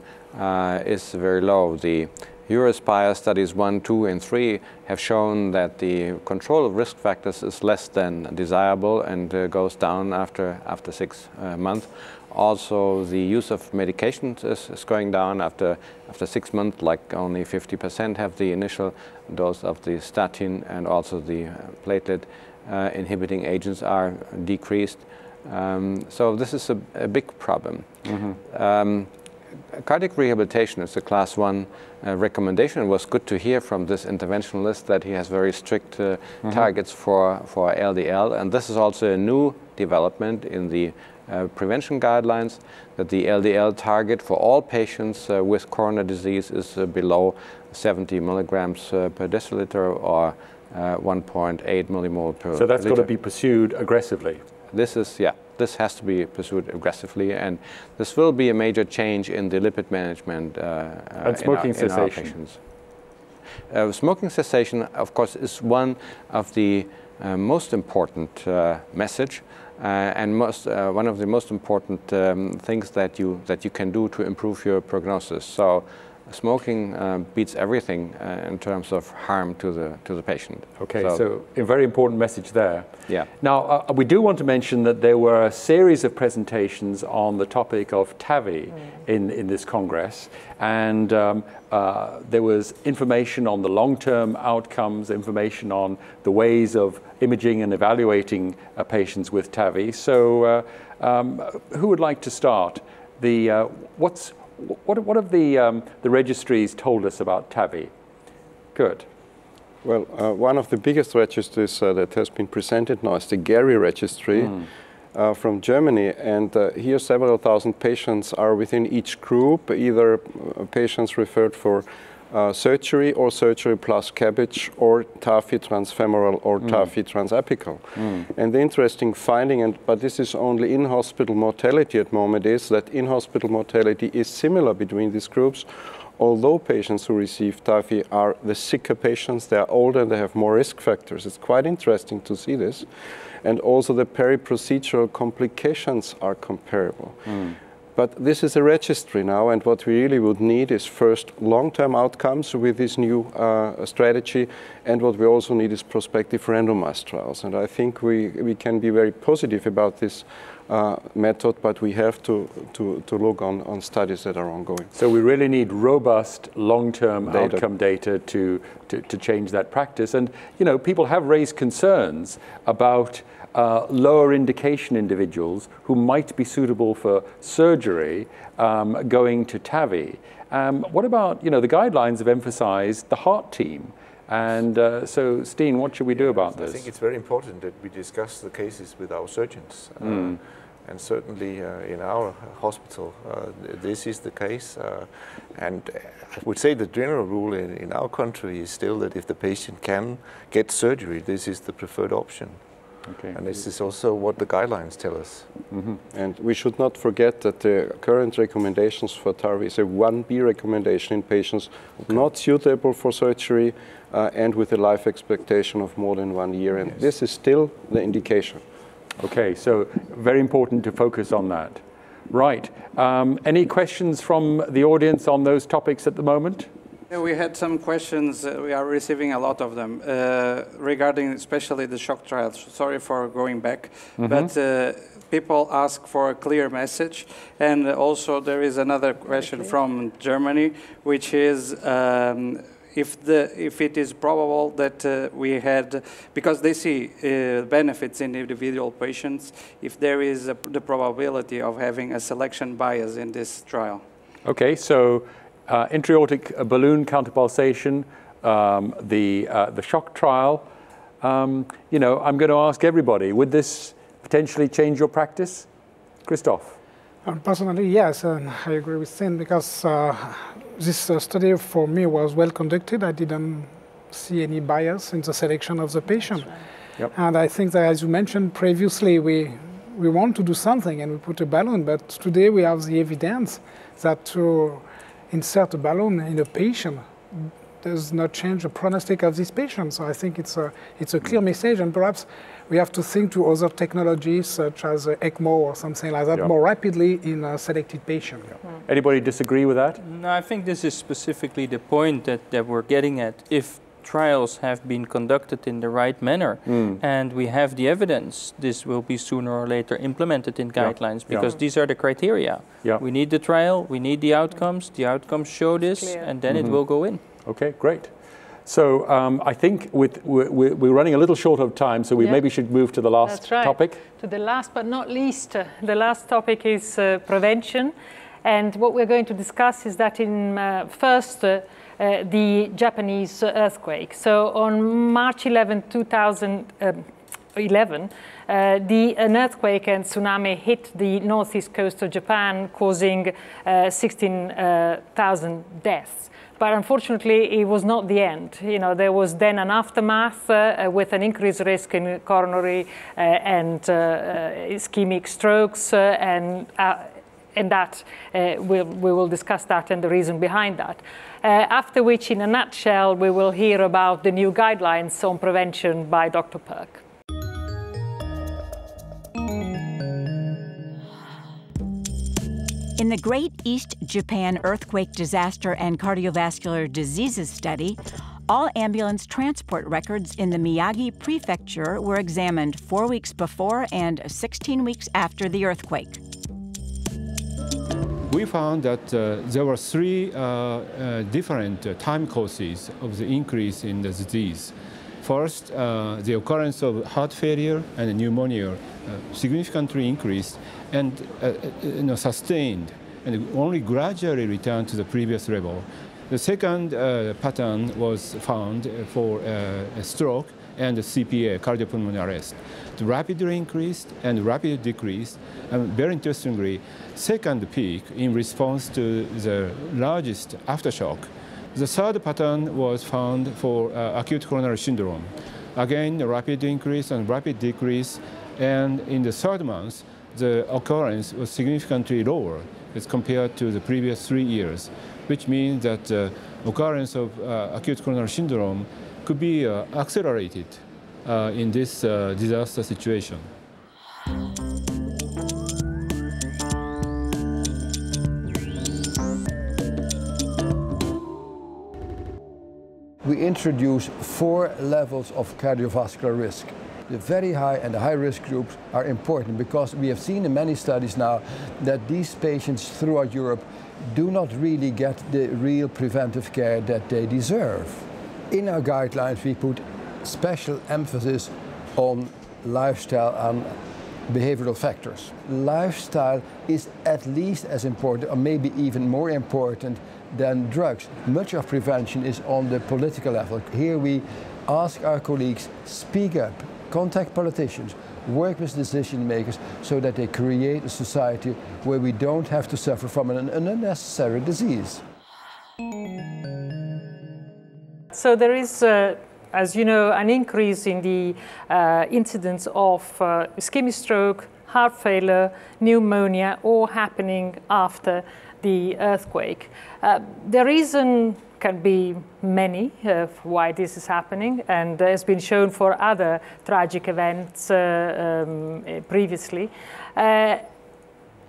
is very low. The EuroAspire studies 1, 2, and 3 have shown that the control of risk factors is less than desirable and goes down after 6 months. Also, the use of medications is going down after 6 months, like only 50% have the initial dose of the statin, and also the platelet inhibiting agents are decreased. So this is a big problem. Cardiac rehabilitation is a class 1 recommendation. It was good to hear from this interventionalist that he has very strict targets for LDL, and this is also a new development in the prevention guidelines, that the LDL target for all patients with coronary disease is below 70 milligrams per deciliter, or 1.8 millimole per liter. So that's got to be pursued aggressively. This is, this has to be pursued aggressively, and this will be a major change in the lipid management and smoking cessation. Smoking cessation, of course, is one of the most important message. And one of the most important things that you can do to improve your prognosis. So, smoking beats everything in terms of harm to the patient. Okay, so a very important message there. Yeah. Now, we do want to mention that there were a series of presentations on the topic of TAVI in this Congress, and there was information on the long-term outcomes, information on the ways of imaging and evaluating patients with TAVI. So, who would like to start? What have the registries told us about TAVI? Good. Well, one of the biggest registries that has been presented now is the Gary registry from Germany, and here several thousand patients are within each group, either patients referred for surgery or surgery plus CABG, or TAVI transfemoral or TAVI transapical. And the interesting finding, but this is only in-hospital mortality at the moment, is that in-hospital mortality is similar between these groups, although patients who receive TAVI are the sicker patients. They are older and they have more risk factors. It's quite interesting to see this. And also the peri-procedural complications are comparable. But this is a registry now, and what we really would need is first long-term outcomes with this new strategy, and what we also need is prospective randomized trials. And I think we can be very positive about this method, but we have to look on studies that are ongoing. So we really need robust long-term outcome data to change that practice. And, you know, people have raised concerns about lower indication individuals who might be suitable for surgery going to TAVI. What about, you know, the guidelines have emphasized the heart team. And so, Steen, what should we do about this? I think it's very important that we discuss the cases with our surgeons. And certainly in our hospital, this is the case. And I would say the general rule in our country is still that if the patient can get surgery, this is the preferred option. Okay. And this is also what the guidelines tell us. And we should not forget that the current recommendations for TAVI is a 1B recommendation in patients not suitable for surgery and with a life expectation of more than 1 year. And this is still the indication. Okay, so very important to focus on that. Right. Any questions from the audience on those topics at the moment? We had some questions, we are receiving a lot of them, regarding especially the shock trials. Sorry for going back, but people ask for a clear message. And also there is another question from Germany, which is if it is probable that we had, because they see benefits in individual patients, if there is the probability of having a selection bias in this trial. Okay, so intra-aortic balloon counterpulsation, the shock trial. You know, I'm going to ask everybody, would this potentially change your practice? Christoph? Personally, yes, and I agree with Steen, because this study for me was well conducted. I didn't see any bias in the selection of the patient. Yep. And I think that, as you mentioned previously, we want to do something and we put a balloon, but today we have the evidence that to insert a balloon in a patient does not change the prognostic of this patient. So I think it's a clear message, and perhaps we have to think to other technologies such as ECMO or something like that more rapidly in a selected patient. Anybody disagree with that? No, I think this is specifically the point that we're getting at. If trials have been conducted in the right manner and we have the evidence, this will be sooner or later implemented in guidelines because these are the criteria. We need the trial, we need the outcomes show this, and then it will go in. Okay, great. So I think we're running a little short of time, so we maybe should move to the last topic. To the last but not least, the last topic is prevention. And what we're going to discuss is that in first, the Japanese earthquake. So on March 11, 2011, an earthquake and tsunami hit the northeast coast of Japan, causing 16,000 deaths. But unfortunately, it was not the end. You know, there was then an aftermath with an increased risk in coronary and ischemic strokes, and that we will discuss that and the reason behind that. After which, in a nutshell, we will hear about the new guidelines on prevention by Dr. Perk. In the Great East Japan Earthquake Disaster and Cardiovascular Diseases Study, all ambulance transport records in the Miyagi Prefecture were examined 4 weeks before and 16 weeks after the earthquake. We found that there were three different time courses of the increase in the disease. First, the occurrence of heart failure and pneumonia significantly increased and sustained and only gradually returned to the previous level. The second pattern was found for a stroke and a CPA, cardiopulmonary arrest. It rapidly increased and rapidly decreased, and very interestingly, second peak in response to the largest aftershock. The third pattern was found for acute coronary syndrome. Again, a rapid increase and rapid decrease, and in the third month, the occurrence was significantly lower as compared to the previous 3 years, which means that the occurrence of acute coronary syndrome could be accelerated in this disaster situation. We introduce 4 levels of cardiovascular risk. the very high and the high risk groups are important, because we have seen in many studies now that these patients throughout Europe do not really get the real preventive care that they deserve. In our guidelines we put special emphasis on lifestyle and behavioral factors. Lifestyle is at least as important, or maybe even more important, than drugs. Much of prevention is on the political level. Here we ask our colleagues, speak up, contact politicians, work with decision makers so that they create a society where we don't have to suffer from an unnecessary disease. So there is, as you know, an increase in the incidence of ischemic stroke, heart failure, pneumonia, all happening after the earthquake. The reason can be many of why this is happening, and has been shown for other tragic events previously.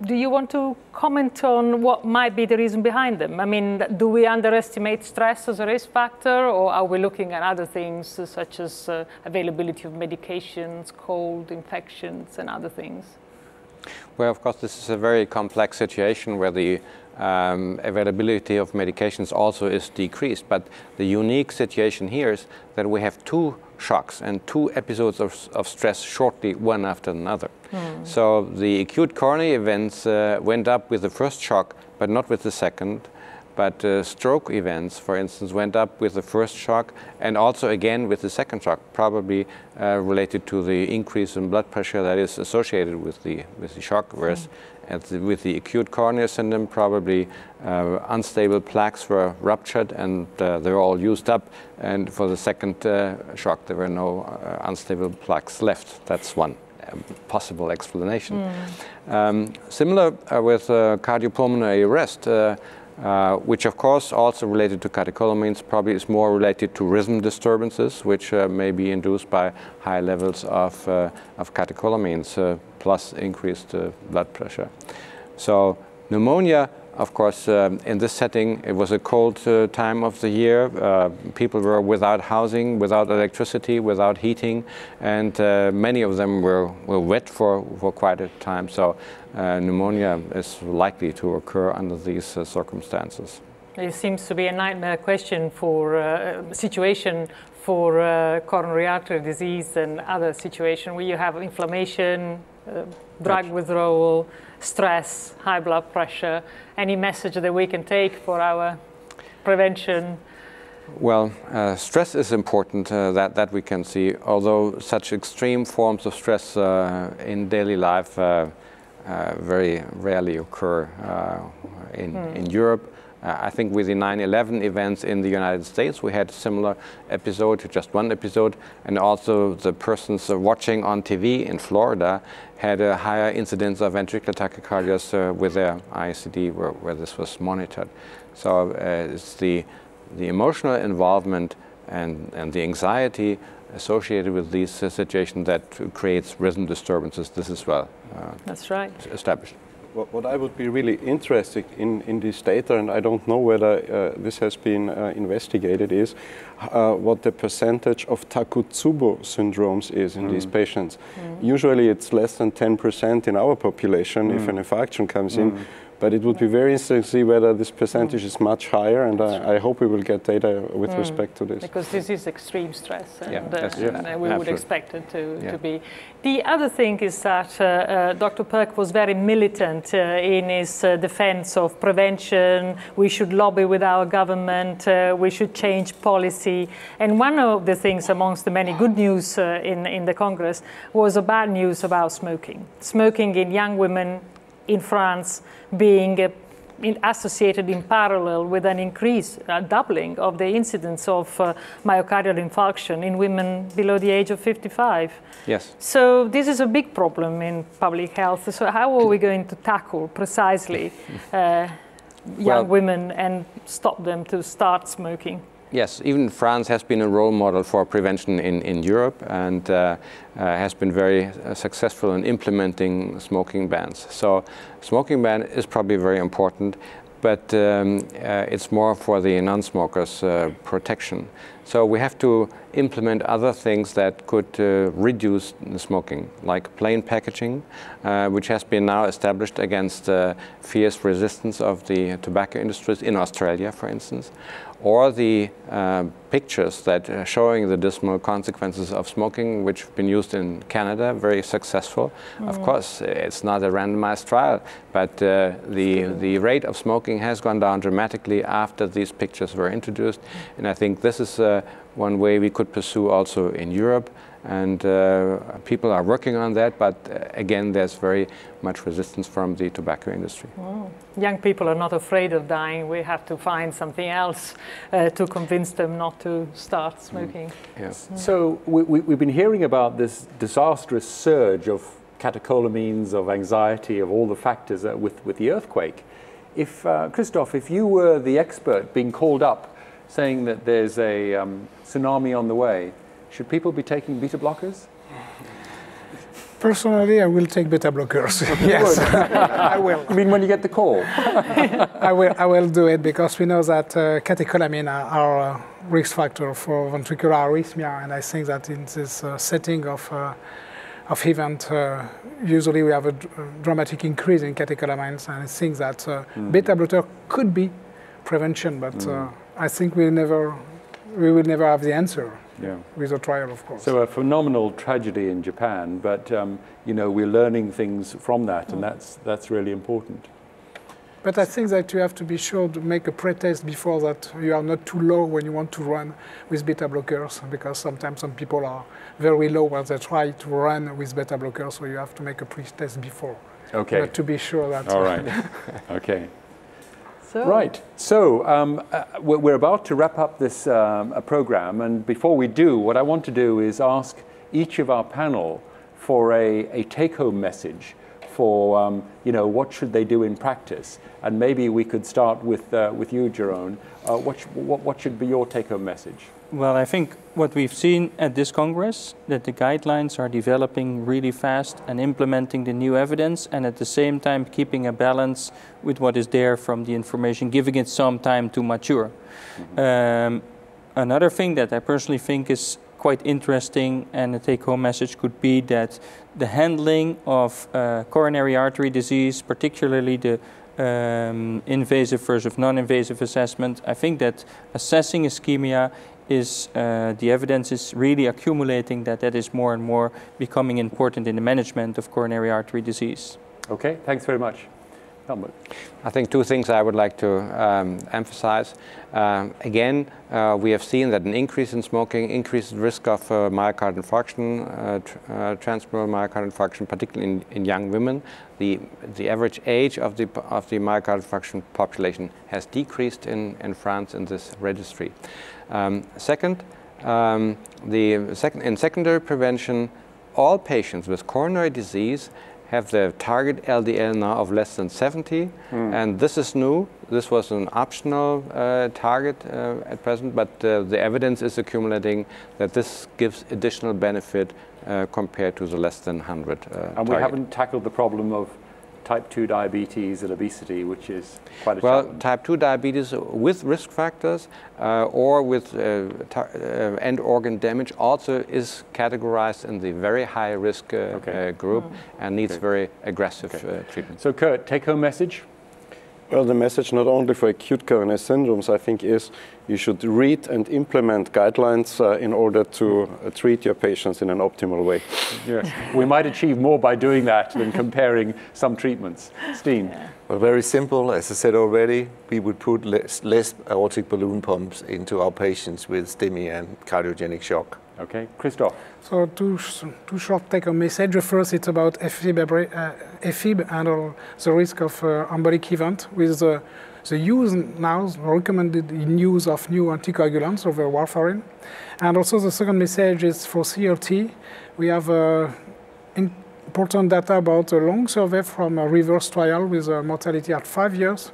Do you want to comment on what might be the reason behind them? I mean, do we underestimate stress as a risk factor, or are we looking at other things such as availability of medications, cold infections, and other things? Well, of course, this is a very complex situation where the availability of medications also is decreased. But the unique situation here is that we have two shocks and two episodes of stress shortly, one after another. So the acute coronary events went up with the first shock, but not with the second. But stroke events, for instance, went up with the first shock and also again with the second shock, probably related to the increase in blood pressure that is associated with the shock, whereas with the acute coronary syndrome, probably unstable plaques were ruptured and they were all used up. And for the second shock, there were no unstable plaques left. That's one possible explanation. Similar with cardiopulmonary arrest, which of course also related to catecholamines, probably is more related to rhythm disturbances, which may be induced by high levels of catecholamines plus increased blood pressure. So pneumonia, of course, in this setting, it was a cold time of the year. People were without housing, without electricity, without heating, and many of them were wet for quite a time. So pneumonia is likely to occur under these circumstances. It seems to be a nightmare question for situation for coronary artery disease and other situations where you have inflammation, drug withdrawal, stress, high blood pressure. Any message that we can take for our prevention? Well, stress is important, that we can see, although such extreme forms of stress in daily life very rarely occur in Europe. I think with the 9/11 events in the United States, we had a similar episode, just one episode, and also the persons watching on TV in Florida had a higher incidence of ventricular tachycardias with their ICD where this was monitored. So it's the emotional involvement and the anxiety associated with these situations that creates rhythm disturbances. This is well That's right. established. What I would be really interested in this data, and I don't know whether this has been investigated, is what the percentage of Takotsubo syndromes is in these patients. Usually it's less than 10% in our population if an infarction comes in. But it would be very interesting to see whether this percentage is much higher, and I hope we will get data with respect to this. Because this is extreme stress, and we would absolutely. expect it to be. The other thing is that Dr. Perk was very militant in his defense of prevention. We should lobby with our government, we should change policy. And one of the things amongst the many good news in the Congress was a bad news about smoking. Smoking in young women in France being associated in parallel with an increase, a doubling of the incidence of myocardial infarction in women below the age of 55. Yes. So this is a big problem in public health. So how are we going to tackle precisely young women and stop them to start smoking? Yes, even France has been a role model for prevention in Europe and has been very successful in implementing smoking bans. So smoking ban is probably very important, but it's more for the non-smokers' protection. So we have to implement other things that could reduce the smoking, like plain packaging, which has been now established against fierce resistance of the tobacco industries in Australia, for instance, or the pictures that are showing the dismal consequences of smoking, which have been used in Canada, very successful. Of course, it's not a randomized trial, but the rate of smoking has gone down dramatically after these pictures were introduced, and I think this is one way we could pursue also in Europe, and people are working on that, but again, there's very much resistance from the tobacco industry. Oh. Young people are not afraid of dying. We have to find something else to convince them not to start smoking. Yes. So we've been hearing about this disastrous surge of catecholamines, of anxiety, of all the factors with the earthquake. If, Christoph, if you were the expert being called up saying that there's a tsunami on the way, should people be taking beta blockers? Personally, I will take beta blockers. Yes, I will. I mean, when you get the call? I will do it because we know that catecholamine are a risk factor for ventricular arrhythmia, and I think that in this setting of event, usually we have a dramatic increase in catecholamines, and I think that beta blocker could be prevention, but I think we will never have the answer. Yeah. With a trial, of course. So a phenomenal tragedy in Japan, but you know, we're learning things from that, and that's really important. But I think that you have to be sure to make a pre-test before that you are not too low when you want to run with beta blockers, because sometimes some people are very low when they try to run with beta blockers, so you have to make a pre-test before. Okay. But to be sure that. All right. Okay. Right, so we're about to wrap up this program, and before we do, what I want to do is ask each of our panel for a take-home message for, you know, what should they do in practice, and maybe we could start with you, Jeroen. What should be your take-home message? Well, I think what we've seen at this Congress, that the guidelines are developing really fast and implementing the new evidence, and at the same time keeping a balance with what is there from the information, giving it some time to mature. Another thing that I personally think is quite interesting, and a take-home message could be that the handling of coronary artery disease, particularly the invasive versus non-invasive assessment, I think that assessing ischemia is the evidence is really accumulating that is more and more becoming important in the management of coronary artery disease. Okay, thanks very much. Helmut. I think two things I would like to emphasize. Again, we have seen that an increase in smoking increases risk of myocardial infarction, transmural myocardial infarction, particularly in young women. The average age of the myocardial infarction population has decreased in France in this registry. Second, in secondary prevention, all patients with coronary disease have the target LDL now of less than 70, and this is new. This was an optional target at present, but the evidence is accumulating that this gives additional benefit compared to the less than 100 And we haven't tackled the problem of type 2 diabetes and obesity, which is quite a challenge. Well, type 2 diabetes with risk factors or with end organ damage also is categorized in the very high risk group and needs very aggressive treatment. So Kurt, take-home message? Well, the message not only for acute coronary syndromes, I think, is you should read and implement guidelines in order to treat your patients in an optimal way. Yes, we might achieve more by doing that than comparing some treatments. Steen? Well, very simple. As I said already, we would put less aortic balloon pumps into our patients with Stemi and cardiogenic shock. Okay, Christoph. So two short take-home message. The first, it's about AFib and the risk of embolic event with the use now, recommended use of new anticoagulants over warfarin. And also the second message is for CRT. We have important data about a long survey from a reverse trial with a mortality at 5 years,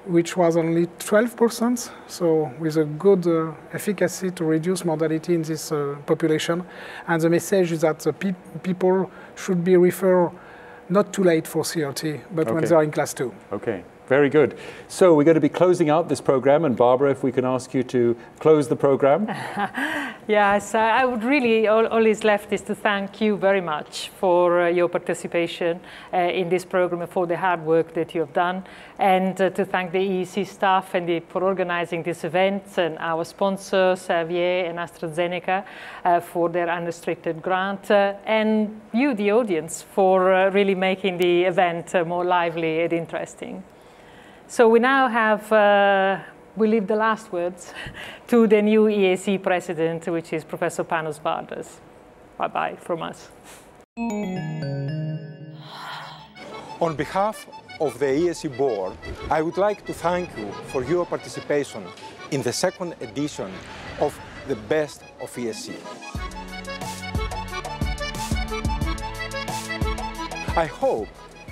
which was only 12%, so with a good efficacy to reduce mortality in this population. And the message is that people should be referred not too late for CRT, but when they're in class 2. Okay, very good. So we're going to be closing out this program, and Barbara, if we can ask you to close the program. Yes, I would really, all is left is to thank you very much for your participation in this program and for the hard work that you have done, and to thank the ESC staff and for organizing this event, and our sponsors, Servier and AstraZeneca, for their unrestricted grant, and you, the audience, for really making the event more lively and interesting. So we now have we leave the last words to the new ESC president, which is Professor Panos Vardas. Bye-bye from us. On behalf of the ESC board, I would like to thank you for your participation in the second edition of the Best of ESC. I hope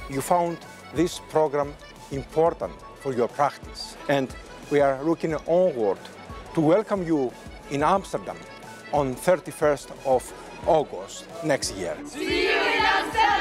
you found this program important for your practice, and we are looking onward to welcome you in Amsterdam on 31st of August next year. See you in Amsterdam!